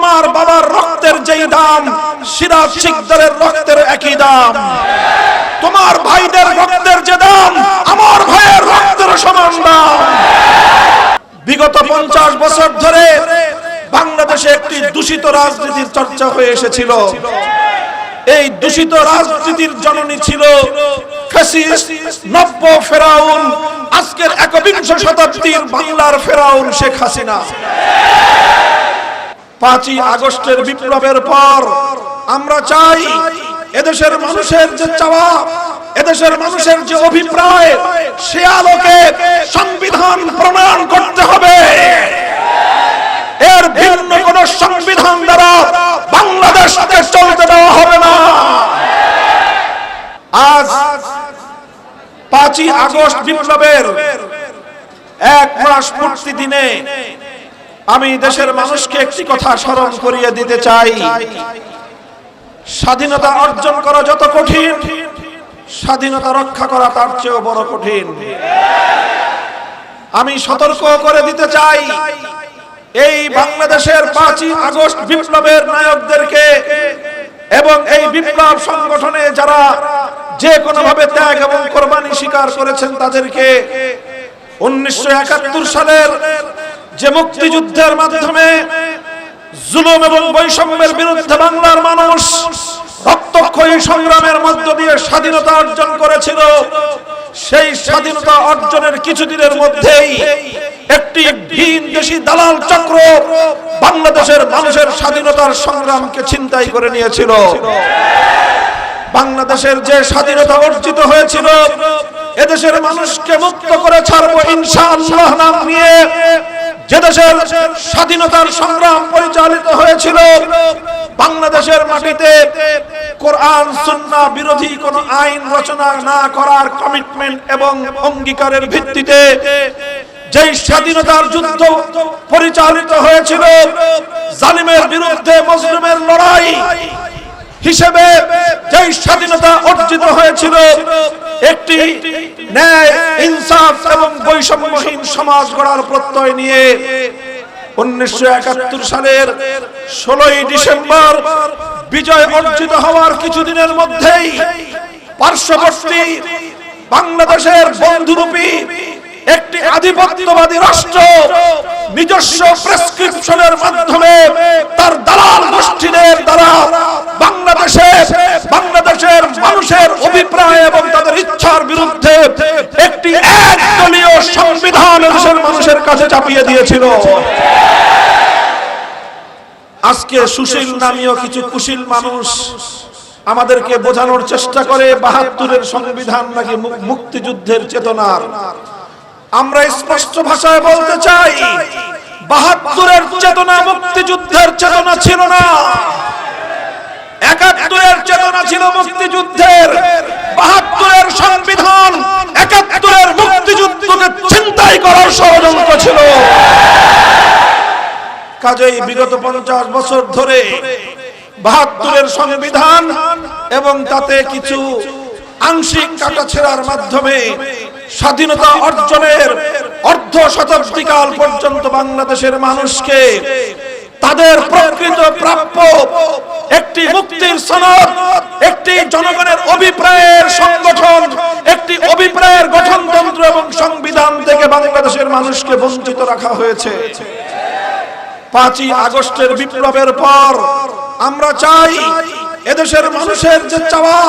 তোমার বাবার রক্তের যেই দাম সিরাজ শিকদারের রক্তের একই দাম, তোমার ভাইদের রক্তের যে দাম আমার ভাইয়ের রক্তের সমান দাম। বিগত 50 বছর ধরে বাংলাদেশে একটি দূষিত রাজনীতির চর্চা হয়ে এসেছিল। এই দূষিত রাজনীতির জননী ছিল ফ্যাসিস্ট নব্য ফেরাউন, আজকের 21 শতাব্দীর বাংলার ফেরাউন শেখ হাসিনা। 5ই আগস্টের বিপ্লবের পর আমরা চাই এদেশের মানুষের যে চাওয়া, এদেশের মানুষের যে অভিপ্রায়, সে আলোকে সংবিধান প্রণয়ন করতে হবে। এর ভিন্ন কোন সংবিধান দ্বারা বাংলাদেশকে চলতে দেওয়া হবে না। আজ 5ই আগস্ট বিপ্লবের 1 মাস পূর্তি দিনে আমি দেশের মানুষকে একটি কথা স্মরণ করিয়ে দিতে চাই। স্বাধীনতা অর্জন করা যত কঠিন, স্বাধীনতা রক্ষা করা তার চেয়েও বড় কঠিন। আমি সতর্ক করে দিতে চাই এই বাংলাদেশের 5ই আগস্ট বিপ্লবের নায়কদেরকে এবং এই বিপ্লব সংগঠনে যারা যে কোনো ভাবে ত্যাগ এবং কোরবানি স্বীকার করেছেন তাদেরকে। 1971 সালের যে মুক্তিযুদ্ধের মাধ্যমে জুলুম এবং বৈষম্যের বিরুদ্ধে বাংলার মানুষ রক্তক্ষয়ী সংগ্রামের মধ্য দিয়ে স্বাধীনতা অর্জন করেছিল, সেই স্বাধীনতা অর্জনের কিছুদিনের মধ্যেই একটি ভিনদেশী দালাল চক্র বাংলাদেশের মানুষের স্বাধীনতার সংগ্রামকে ছিনতাই করে নিয়েছিল। বাংলাদেশের যে স্বাধীনতা অর্জিত হয়েছিল, এদেশের মানুষকে মুক্ত করে ছাড়বো ইনশাআল্লাহ নাম নিয়ে যে দেশের স্বাধীনতার সংগ্রাম পরিচালিত হয়েছিল, বাংলাদেশের মাটিতে কোরআন সুন্নাহ বিরোধী কোন আইন রচনা না করার কমিটমেন্ট এবং অঙ্গীকারের ভিত্তিতে যেই স্বাধীনতার যুদ্ধ পরিচালিত হয়েছিল, জালিমের বিরুদ্ধে মজলুমের লড়াই হিসেবে যেই স্বাধীনতা অর্জিত হয়েছিল, একটি ন্যায় ইনসাফ এবং বৈষম্যহীন সমাজ গড়ার প্রত্যয় নিয়ে 1971 সালের 16ই ডিসেম্বর বিজয় অর্জিত হওয়ার কিছুদিনের মধ্যেই পার্শ্ববর্তী বাংলাদেশের বন্ধুরূপী একটি আধিপত্যবাদী রাষ্ট্র নিজস্ব প্রেসক্রিপশনের মাধ্যমে তার দালাল গোষ্ঠীদের দ্বারা বাংলাদেশের মানুষের অভিপ্রায় এবং তাদের ইচ্ছার বিরুদ্ধে একটি একদলীয় সংবিধান দেশের মানুষের কাছে চাপিয়ে দিয়েছিল। আজকে সুশীল নামীয় কিছু কুশীল মানুষ আমাদেরকে বোঝানোর চেষ্টা করে 72-এর সংবিধান নাকি মুক্তিযুদ্ধের চেতনার। আমরা স্পষ্ট ভাষায় বলতে চাই, 72-এর চেতনা মুক্তিযুদ্ধের চেতনা ছিল না। 71-এর চেতনা ছিল মুক্তিযুদ্ধের। 72-এর সংবিধান 71-এর মুক্তিযুদ্ধকে ছিনতাই করার ষড়যন্ত্র ছিল। কাজেই বিগত 50 বছর ধরে 72-এর সংবিধান এবং তাতে কিছু আংশিক কাটাছেঁড়ার মাধ্যমে স্বাধীনতা অর্জনের অর্ধ শতাব্দীকাল পর্যন্ত বাংলাদেশের মানুষকে তাদের প্রকৃত প্রাপ্য একটি মুক্তির সনদ, একটি জনগণের অভিপ্রায়ের সংগঠন, একটি অভিপ্রায়ের গঠনতন্ত্র এবং সংবিধান থেকে বাংলাদেশের মানুষকে বঞ্চিত রাখা হয়েছে। 5ই আগস্টের বিপ্লবের পর আমরা চাই এদেশের মানুষের যে চাওয়া,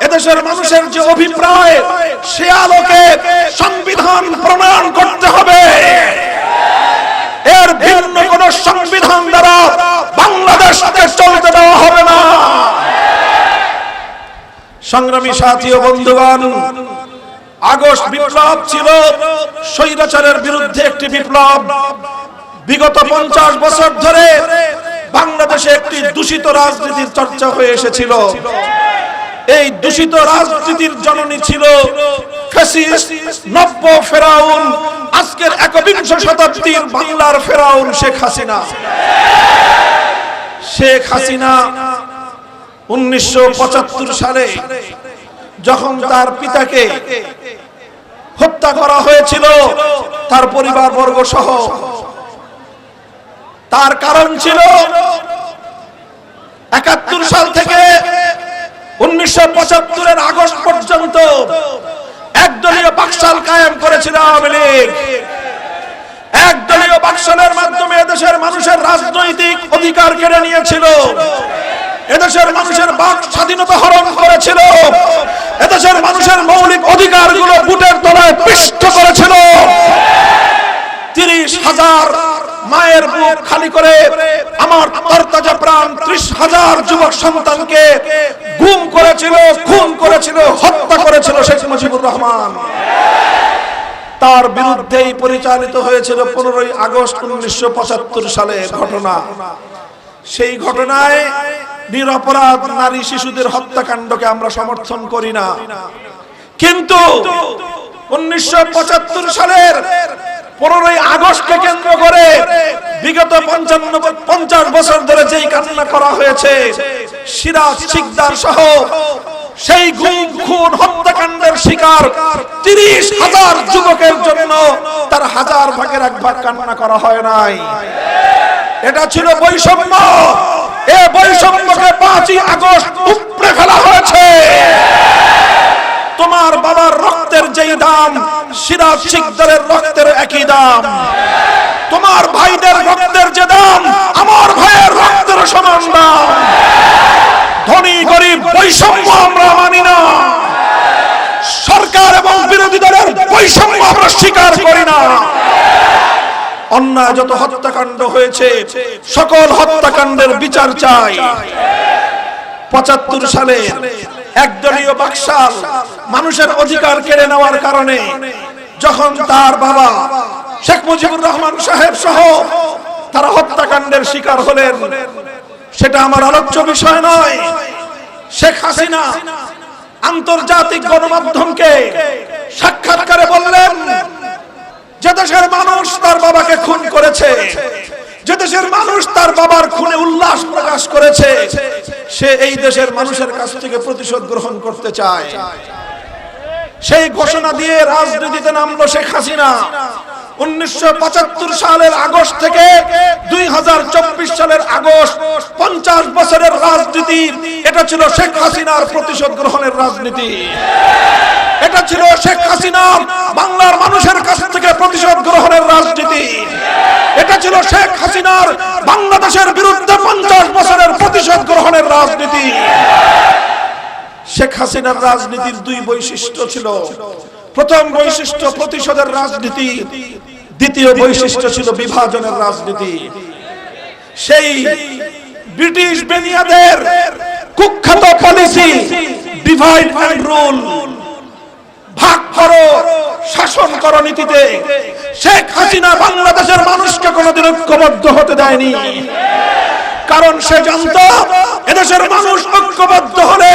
এদেশের মানুষের যে অভিপ্রায়, সে আলোকে সংবিধান প্রণয়ন করতে হবে। এর ভিন্ন কোন সংবিধান দ্বারা বাংলাদেশকে চলতে দেওয়া হবে না। সংগ্রামী সাথী ও বন্ধুগণ, আগস্ট বিপ্লব ছিল স্বৈরাচারের বিরুদ্ধে একটি বিপ্লব। বিগত 50 বছর ধরে বাংলাদেশে একটি দূষিত রাজনীতির চর্চা হয়ে এসেছিল। এই দূষিত রাজনীতির জননী ছিল ফ্যাসিস্ট নব্য ফেরাউন, আজকের 21 শতাব্দীর বাংলার ফেরাউন শেখ হাসিনা। শেখ হাসিনা 1975 সালে যখন তার পিতাকে হত্যা করা হয়েছিল তার পরিবারবর্গ সহ, তার কারণ ছিল সাল থেকে 1975 আগস্ট পর্যন্ত একদলীয় বাকশাল কায়েম করেছিল আওয়ামী লীগ। একদলীয় বাকশালের মাধ্যমে এদেশের মানুষের রাজনৈতিক অধিকার কেড়ে নিয়েছিল, এদেশের মানুষের বাক স্বাধীনতা হরণ করেছিল, এদেশের মানুষের মৌলিক অধিকারগুলো বুটের তলায় পিষ্ট করেছিল। 30,000 মায়ের বুক খালি করে আমার তরতাজা প্রাণ 30,000 যুবক সন্তানকে গুম করেছিল, খুন করেছিল, হত্যা করেছিল শেখ মুজিবুর রহমান। তার বিরুদ্ধেই পরিচালিত হয়েছিল 15ই আগস্ট 1975 সালের ঘটনা। সেই ঘটনায় নিরপরাধ নারী শিশুদের হত্যাকাণ্ডকে আমরা সমর্থন করি না, কিন্তু 1975 সালের 15ই আগস্টকে কেন্দ্র করে বিগত 50 বছর ধরে যেই কান্না করা হয়েছে, সিরাজ শিকদার সহ সেই গুম খুন হত্যাকাণ্ডের শিকার 30,000 যুবকের জন্য তার 1000 ভাগের 1 ভাগ কান্না করা হয় নাই। এটা ছিল বৈষম্য। এই বৈষম্যকে 5ই আগস্ট উপড়ে ফেলা হয়েছে। তোমার বাবার রক্তের যেই দাম, সিরাজ শিকদারের রক্তের একই দাম। তোমার ভাইদের রক্তের যে দাম, আমার ভাইয়ের রক্তের সমান দাম। ধনী গরিব বৈষম্য আমরা মানি না। সরকার এবং বিরোধী দলের বৈষম্য আমরা স্বীকার করি না। অন্যায় যত হত্যাকাণ্ড হয়েছে সকল হত্যাকাণ্ডের বিচার চাই। 75 সালে একদলীয় বাকশাল মানুষের অধিকার কেড়ে নেওয়ার কারণে যখন তার বাবা শেখ মুজিবুর রহমান সাহেব সহ তারা হত্যাকাণ্ডের শিকার হলেন, সেটা আমার আলোচ্য বিষয় নয়। শেখ হাসিনা আন্তর্জাতিক গণমাধ্যমকে সাক্ষাৎকারে বললেন যে দেশের মানুষ তার বাবাকে খুন করেছে, যে দেশের মানুষ তার বাবার খুনে উল্লাস প্রকাশ করেছে, সে এই দেশের মানুষের কাছ থেকে প্রতিশোধ গ্রহণ করতে চায়। সেই ঘোষণা দিয়ে রাজনীতিতে নামলো শেখ হাসিনা। 1975 সালের আগস্ট থেকে 2024 সালের আগস্ট 50 বছরের রাজনীতি, এটা ছিল শেখ হাসিনার প্রতিশোধ গ্রহণের রাজনীতি। এটা ছিল শেখ হাসিনার বাংলার মানুষের কাছ থেকে প্রতিশোধ গ্রহণের রাজনীতি। এটা ছিল শেখ হাসিনার বাংলাদেশের বিরুদ্ধে 50 বছরের প্রতিশোধ গ্রহণের রাজনীতি। শেখ হাসিনার রাজনীতির 2 বৈশিষ্ট্য ছিল। প্রথম বৈশিষ্ট্য প্রতিশোধের রাজনীতি, দ্বিতীয় বৈশিষ্ট্য ছিল বিভাজনের রাজনীতি। সেই ব্রিটিশ বেনিয়াদের কুখ্যাত পলিসি ডিভাইড এন্ড রুল, ভাগ করো শাসন করো নীতিতে শেখ হাসিনা বাংলাদেশের মানুষকে কোনোদিন ঐক্যবদ্ধ হতে দেয়নি। কারণ সে জানতো এদেশের মানুষ ঐক্যবদ্ধ হলে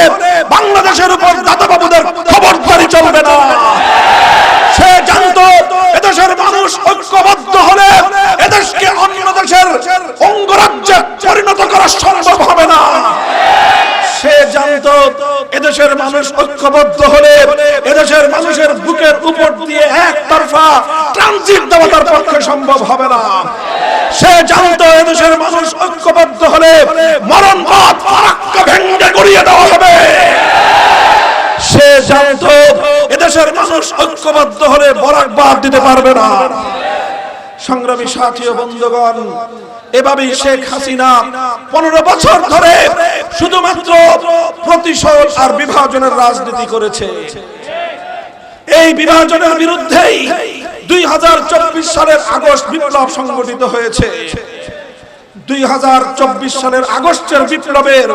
বাংলাদেশের উপর দাদাবাবুদের খবরদারি চলবে না। সে জানতো এদেশের মানুষ ঐক্যবদ্ধ হলে এদেশকে অন্য দেশের অঙ্গরাজ্যে পরিণত করা সম্ভব হবে না। সে জানতো এদেশের মানুষ ঐক্যবদ্ধ হলে এদেশের মানুষের বুকের উপর দিয়ে একতরফা ট্রানজিট দেওয়া তার পক্ষে সম্ভব হবে না। সে জানতো এদেশের মানুষ ঐক্যবদ্ধ হলে মরণবাদ ফারাক্কা ভেঙে গড়িয়ে দেওয়া হবে। সে জানতো এদেশের মানুষ ঐক্যবদ্ধ হলে বরাকবাদ দিতে পারবে না। সংগ্রামী সাথী ও বন্ধুগণ, এভাবেই শেখ হাসিনা 15 বছর ধরে শুধুমাত্র প্রতিশোধ আর বিভাজনের রাজনীতি করেছে। এই বিভাজনের বিরুদ্ধেই 2024 সালের আগস্ট বিপ্লব সংগঠিত হয়েছে। 2024 সালের আগস্টের বিপ্লবের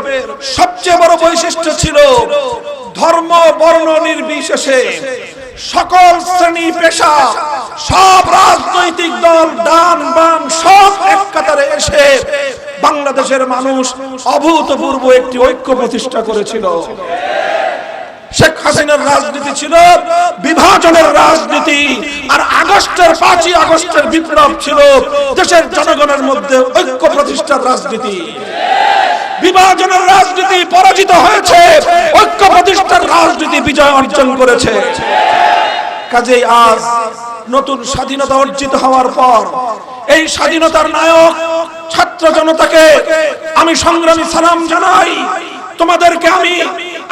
সবচেয়ে বড় বৈশিষ্ট্য ছিল ধর্ম বর্ণ নির্বিশেষে সকল শ্রেণী পেশা, সব রাজনৈতিক দল, ডান বাম সব এক কাতারে এসে বাংলাদেশের মানুষ অভূতপূর্ব একটি ঐক্য প্রতিষ্ঠা করেছিল। শেখ হাসিনার রাজনীতি ছিল বিভাজনের রাজনীতি, আর 5ই আগস্টের বিপ্লব ছিল দেশের জনগণের মধ্যে ঐক্য প্রতিষ্ঠার রাজনীতি। বিভাজনের রাজনীতি পরাজিত হয়েছে, ঐক্য প্রতিষ্ঠার রাজনীতি বিজয় অর্জন করেছে। কাজেই আজ নতুন স্বাধীনতা অর্জিত হওয়ার পর এই স্বাধীনতার নায়ক ছাত্র জনতাকে আমি সংগ্রামী সালাম জানাই। তোমাদেরকে আমি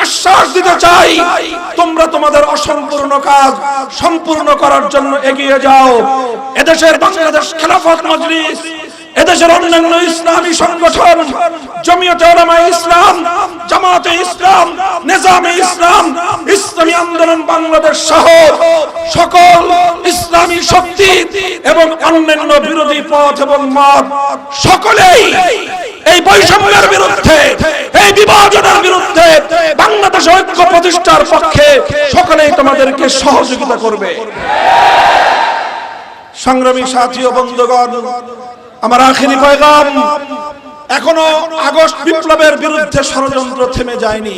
আশ্বাস দিতে চাই, তোমরা তোমাদের অসম্পূর্ণ কাজ সম্পূর্ণ করার জন্য এগিয়ে যাও। এদেশের বাংলাদেশ খেলাফত মজলিস, এদেশের অন্যান্য ইসলামী সংগঠন, জমিয়তে উলামায়ে ইসলাম, জামাতে ইসলাম, নিজামে ইসলাম, ইসলামী আন্দোলন বাংলাদেশ সহ সকল ইসলামী শক্তি এবং অন্যান্য বিরোধী পথ এবং মত সকলেই এই বৈষম্যের বিরুদ্ধে, এই বিভাজনের বিরুদ্ধে বাংলাদেশ ঐক্য প্রতিষ্ঠার পক্ষে সকলেই তোমাদেরকে সহযোগিতা করবে। সংগ্রামী সাথী ও বন্ধুগণ, আমার আখেরি পয়গাম, এখনো আগস্ট বিপ্লবের বিরুদ্ধে ষড়যন্ত্র থেমে যায়নি।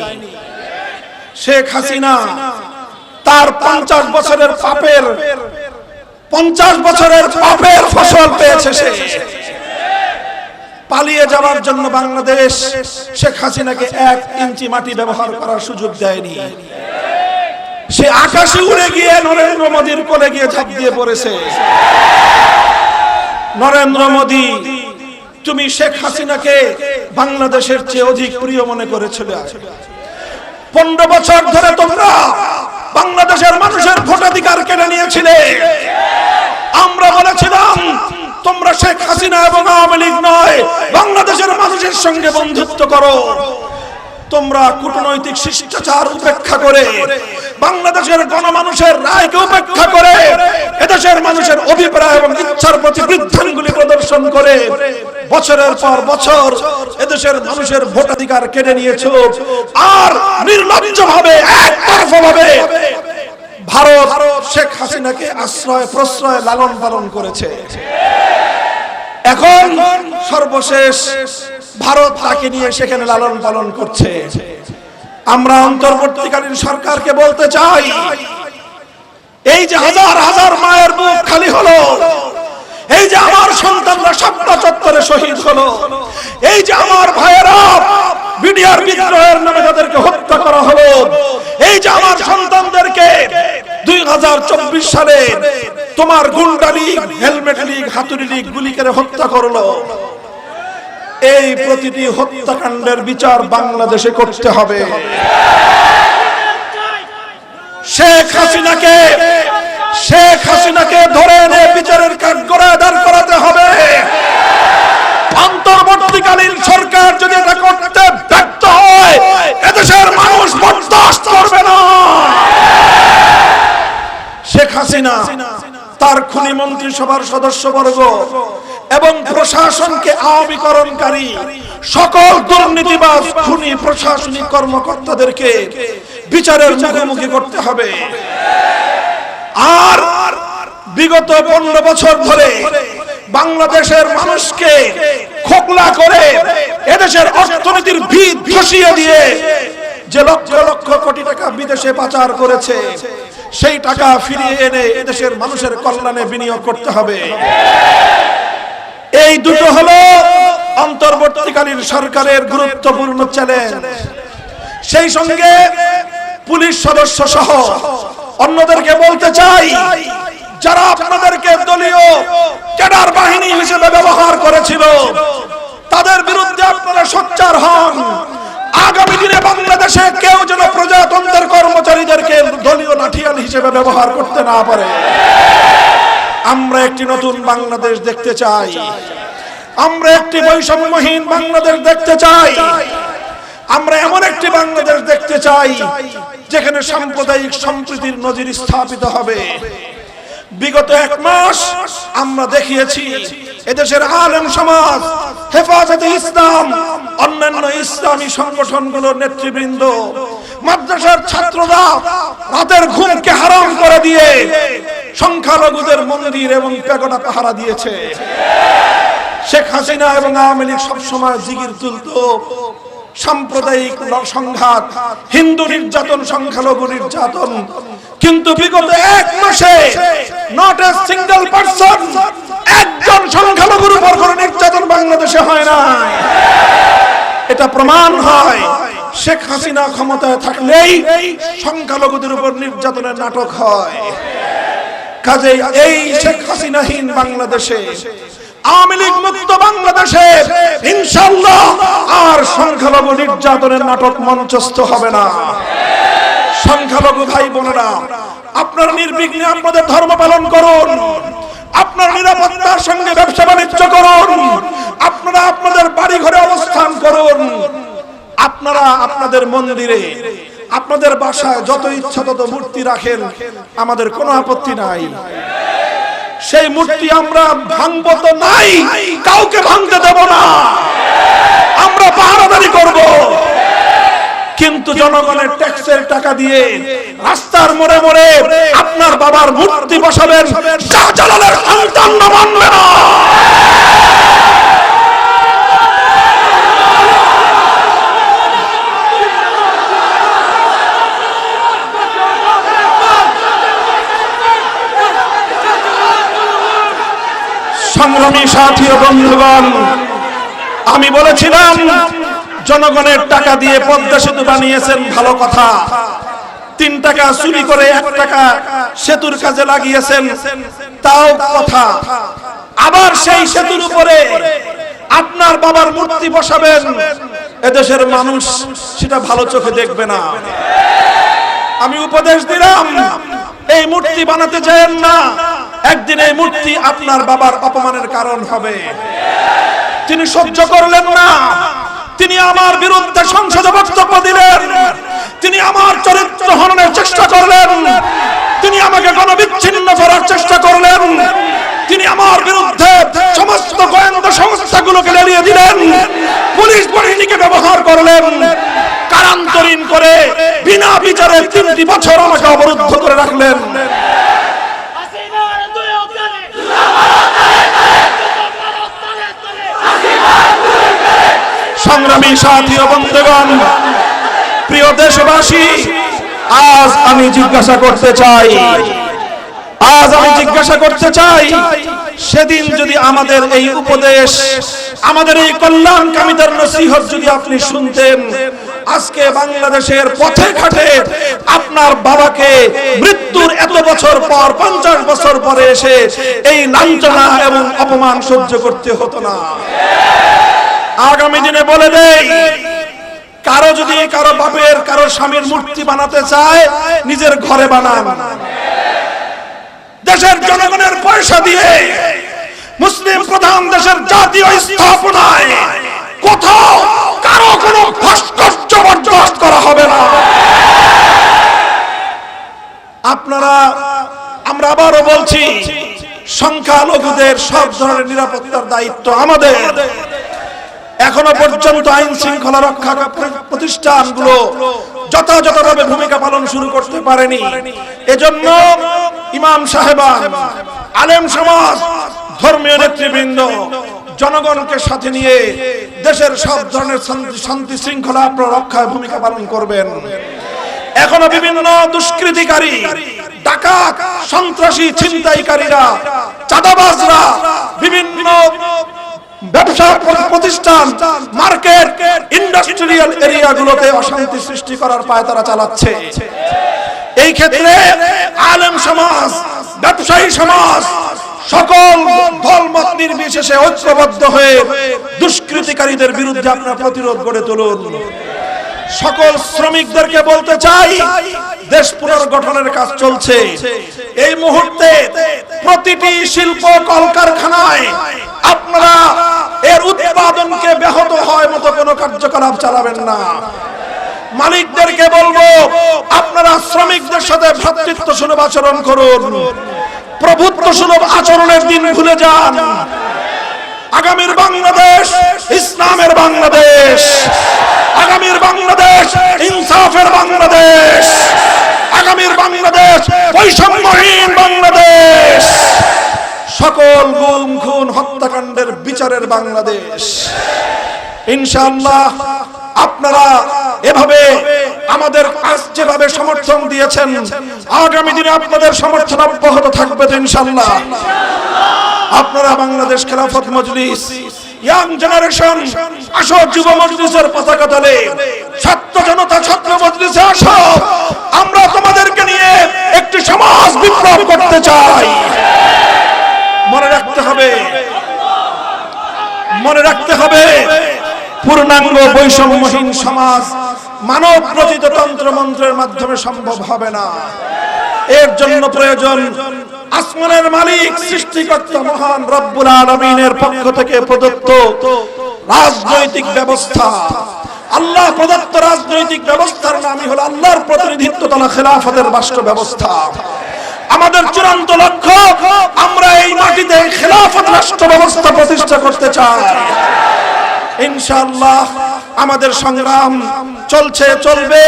শেখ হাসিনা তার 50 বছরের পাপের ফসল পেয়েছে। সে পালিয়ে যাওয়ার জন্য বাংলাদেশ শেখ হাসিনাকে 1 ইঞ্চি মাটি ব্যবহার করার সুযোগ দেয়নি। সে আকাশে উড়ে গিয়ে নরেন্দ্র মোদীর কোলে গিয়ে ঝাঁপ দিয়ে পড়েছে। নরেন্দ্র মোদী, তুমি শেখ হাসিনাকে বাংলাদেশের চেয়ে অধিক প্রিয় মনে করেছিলে। 15 বছর ধরে তোমরা বাংলাদেশের মানুষের ভোটাধিকার কেড়ে নিয়েছিলে। আমরা বলেছিলাম তোমরা শেখ হাসিনা এবং আওয়ামী লীগ নয়, বাংলাদেশের মানুষের সঙ্গে বন্ধুত্ব করো। তোমরা কূটনৈতিক শিষ্টাচার উপেক্ষা করে, বাংলাদেশের গণমানুষের রায়কে উপেক্ষা করে, এদেশের মানুষের অভিপ্রায় এবং ইচ্ছার প্রতি বৃদ্ধাঙ্গুলি প্রদর্শন করে বছরের পর বছর এদেশের মানুষের ভোটাধিকার কেড়ে নিয়েছো। আর নির্লজ্জভাবে, একতরফাভাবে ভারত শেখ হাসিনাকে আশ্রয় প্রশ্রয় লালন পালন করেছে। এখন সর্বশেষ ভারত তাকে নিয়ে সেখানে লালন পালন করছে। আমরা অন্তর্বর্তীকালীন সরকারকে বলতে চাই, এই যে হাজার হাজার মায়ের বুক খালি হলো, এই যে আমার সন্তানরা শাপলা চত্বরে শহীদ হলো, এই যে আমার ভাইয়েরা বিডিআর বিদ্রোহের নামে তাদেরকে হত্যা করা হলো, এই যে আমার সন্তানদেরকে 2024 সালে তোমার গুন্ডা লীগ, হেলমেট লীগ, হাতুড়ি লীগ গুলি করে হত্যা করলো, এই প্রতিটি হত্যাকাণ্ডের বিচার বাংলাদেশে করতে হবে। শেখ হাসিনাকে ধরে এনে বিচারের কাঠগড়ায় দাঁড় করাতে হবে। অন্তর্বর্তীকালীন সরকার যদি এটা করতে ব্যর্থ হয়, এদেশের মানুষ বরদাস্ত করবে না। শেখ হাসিনা তার খুনি মন্ত্রিসভার সদস্যবর্গ এবং প্রশাসনকে আওয়ামীকরণকারী সকল দুর্নীতিবাজ খুনি প্রশাসনিক কর্মকর্তাদেরকে বিচারের মুখোমুখি করতে হবে। আর বিগত 15 বছর ধরে বাংলাদেশের মানুষকে খোকলা করে এদেশের অর্থনীতির ভিত ধসিয়ে দিয়ে যে লক্ষ লক্ষ কোটি টাকা বিদেশে পাচার করেছে, সেই টাকা ফিরিয়ে এনে এদেশের মানুষের কল্যাণে বিনিয়োগ করতে হবে। এই দুটো হলো অন্তর্বর্তীকালীন সরকারের গুরুত্বপূর্ণ চ্যালেঞ্জ। সেই সঙ্গে পুলিশ সদস্য সহ অন্যদেরকে বলতে চাই, যারা আপনাদেরকে দলীয় ক্যাডার বাহিনী হিসেবে ব্যবহার করেছিল, তাদের বিরুদ্ধে আপনারা সোচ্চার হন। আগামী দিনে বাংলাদেশে কেউ যেন প্রজাতন্ত্রের কর্মচারীদেরকে দলীয় লাঠিয়াল হিসেবে ব্যবহার করতে না পারে। আমরা একটি নতুন বাংলাদেশ দেখতে চাই। আমরা একটি বৈষম্যহীন বাংলাদেশ দেখতে চাই। আমরা এমন একটি বাংলাদেশ দেখতে চাই যেখানে সাম্প্রদায়িক সম্প্রীতির নজির স্থাপিত হবে। বিগত 1 মাস আমরা দেখিয়েছি এদেশের আলেম সমাজ, হেফাজতে ইসলাম, অন্যান্য ইসলামী সংগঠনগুলোর নেতৃবৃন্দ, মাদ্রাসার ছাত্ররা রাতের ঘুমকে হারাম করে দিয়ে সংখ্যালঘুদের মন্দির এবং প্যাগোডা পাহারা দিয়েছে। শেখ হাসিনা এবং আওয়ামী লীগ সবসময় জিগির তুলতো সাম্প্রদায়িক সংঘাত, হিন্দু নির্যাতন, সংখ্যালঘু নির্যাতন, কিন্তু বিগত 1 মাসে নট এ সিঙ্গেল পারসন, একজন সংখ্যালঘুর উপর কোনো নির্যাতন বাংলাদেশে হয় না। এটা প্রমাণ হয় শেখ হাসিনা ক্ষমতায় থাকলেই সংখ্যালঘুদের উপর নির্যাতনের নাটক হয়। কাজেই এই শেখ হাসিনাহীন বাংলাদেশে, আওয়ামী লীগ মুক্ত বাংলাদেশে ইনশাআল্লাহ আর সংখ্যালঘু নির্যাতনের নাটক মঞ্চস্থ হবে না। সংখ্যালঘু ভাই বোনেরা, আপনারা নির্বিঘ্নে আপনাদের ধর্ম পালন করুন, আপনার নিরাপত্তার সঙ্গে ব্যবসা বাণিজ্য করুন, আপনারা আপনাদের বাড়ি ঘরে অবস্থান করুন, আপনারা আপনাদের মন্দিরে আপনাদের বাসায় যত ইচ্ছা তত মূর্তি রাখেন, আমাদের কোনো আপত্তি নাই। সেই মূর্তি আমরা ভাঙবো তো নাই, কাউকে ভাঙতে দেব না, আমরা পাহারাদারি করব। কিন্তু জনগণের ট্যাক্সের টাকা দিয়ে রাস্তার মোড়ে মোড়ে আপনার বাবার মূর্তি বসাবেন, শাহজালালের সন্তান মানবে না। সংগ্রামী সাথী ও বন্ধুগণ, আমি বলেছিলাম জনগণের টাকা দিয়ে পদ্মা সেতু বানিয়েছেন, ভালো কথা। 3 টাকা চুরি করে 1 টাকা সেতুর কাজে লাগিয়েছেন, তাও কথা। আবার সেই সেতুর উপরে আপনার বাবার মূর্তি বসাবেন, এদেশের মানুষ সেটা ভালো চোখে দেখবে না। আমি উপদেশ দিলাম, এই মূর্তি বানাতে চান না, একদিন এই মূর্তি আপনার বাবার অপমানের কারণ হবে। তিনি সহ্য করলেন না, তিনি আমার বিরুদ্ধে সংসদে বক্তব্য দিলেন, তিনি আমার চরিত্র হননের চেষ্টা করলেন, তিনি আমাকে গণবিচ্ছিন্ন করার চেষ্টা করলেন, তিনি আমার বিরুদ্ধে সমস্ত গোয়েন্দা সংস্থাগুলোকে লেলিয়ে দিলেন, পুলিশ বাহিনীকে ব্যবহার করলেন, কারান্তরীণ করে বিনা বিচারে 3টি বছর আমাকে অবরুদ্ধ করে রাখলেন। সংগ্রামী সাথী ও বন্ধুগণ, প্রিয় দেশবাসী, আজ আমি জিজ্ঞাসা করতে চাই, সেদিন যদি আমাদের এই উপদেশ, আমাদের এই কল্যাণকামীদের নসিহত যদি আপনি শুনতেন, আজকে বাংলাদেশের পথে ঘাটে আপনার বাবাকে মৃত্যুর এত বছর পর, 50 বছর পরে এসে এই লাঞ্ছনা এবং অপমান সহ্য করতে হতো না। আগামী দিনে বলে দেই, কারো যদি কারো বাপের, কারো স্বামীর মূর্তি বানাতে চায়, নিজের ঘরে বানান। দেশের জনগণের পয়সা দিয়ে মুসলিম প্রধান দেশের জাতীয় স্থাপনায় কোথাও কারো কোনো ভাস্কর্য বরদাস্ত করা হবে না। আপনারা, আমরা আবারও বলছি, সংখ্যালঘুদের সব ধরনের নিরাপত্তার দায়িত্ব আমাদের। এখনো পর্যন্ত আইন শৃঙ্খলা রক্ষা প্রতিষ্ঠানগুলো যথাযথভাবে ভূমিকা পালন শুরু করতে পারেনি। এজন্য ইমাম সাহেবান, আলেম সমাজ, ধর্মীয় নেতৃবৃন্দ জনগণকে সাথে নিয়ে দেশের সব ধরনের শান্তি শৃঙ্খলা রক্ষায় ভূমিকা পালন করবেন। এখনো বিভিন্ন দুষ্কৃতিকারী, ডাকাত, সন্ত্রাসী, ছিনতাইকারীরা, চাঁদাবাজরা বিভিন্ন ব্যবসা প্রতিষ্ঠান, মার্কেট, ইন্ডাস্ট্রিয়াল এরিয়াগুলোতে অশান্তি সৃষ্টি করার পায়তারা চালাচ্ছে। এই ক্ষেত্রে আলেম সমাজ, ব্যবসায়ী সমাজ সকল দলমত নির্বিশেষে ঐক্যবদ্ধ হয়ে দুষ্কৃতিকারীদের বিরুদ্ধে আপনার প্রতিরোধ গড়ে তুলুন। সকল শ্রমিকদেরকে বলতে চাই, দেশ পুনর্গঠনের কাজ চলছে। এই মুহূর্তে প্রতিটি শিল্প কলকারখানায় আপনারা এর উৎপাদনকে ব্যাহত হয় মতো কোনো কার্যকলাপ চালাবেন না। মালিকদেরকে বলবো, আপনারা শ্রমিকদের সাথে ভ্রাতৃত্ব সুলভ আচরণ করুন, প্রভুত্ব সুলভ আচরণের দিন ভুলে যান। আগামীর বাংলাদেশ ইসলামের বাংলাদেশ, আগামীর বাংলাদেশ ইনসাফের বাংলাদেশ, আগামীর বাংলাদেশ বৈষম্যহীন বাংলাদেশ, সকল গুম খুন হত্যাকাণ্ডের বিচারের বাংলাদেশ। ইনশাআল্লাহ আপনারা এভাবে আমাদের কাজ যেভাবে সমর্থন দিয়েছেন, আগামী দিনে আপনাদের সমর্থন অব্যাহত থাকবে তো ইনশাআল্লাহ। আপনারা বাংলাদেশ খেলাফত মজলিস, ইয়াং জেনারেশন, আসো যুব মজলিসের পতাকা তলে, ছাত্র জনতা ছাত্র মজলিসে আসো, আমরা তোমাদেরকে নিয়ে একটি সমাজ বিপ্লব করতে চাই। মনে রাখতে হবে পূর্ণাঙ্গ বৈষম্যহীন সমাজ মানব রচিত তন্ত্র মন্ত্রের মাধ্যমে সম্ভব হবে না। এর জন্য প্রয়োজন আসমানের মালিক সৃষ্টিকর্তা মহান রব্বুল আলামিনের পক্ষ থেকে প্রদত্ত রাজনৈতিক ব্যবস্থা। আল্লাহ প্রদত্ত রাজনৈতিক ব্যবস্থার নামই হলো আল্লাহর প্রতিনিধিত্বতলা খেলাফতের রাষ্ট্র ব্যবস্থা। আমাদের চূড়ান্ত লক্ষ্য, আমরা এই মাটিতে খেলাফত রাষ্ট্র ব্যবস্থা প্রতিষ্ঠা করতে চাই। ইনশাআল্লাহ আমাদের সংগ্রাম চলছে, চলবে।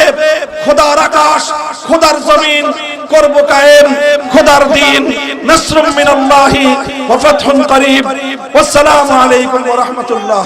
খোদার আকাশ, খোদার জমিন করব কায়েম, খোদার দ্বীন। নাসরুম মিনাল্লাহি ওয়া ফাতহুন করিব। ওয়াসসালামু আলাইকুম ওয়া রাহমাতুল্লাহ।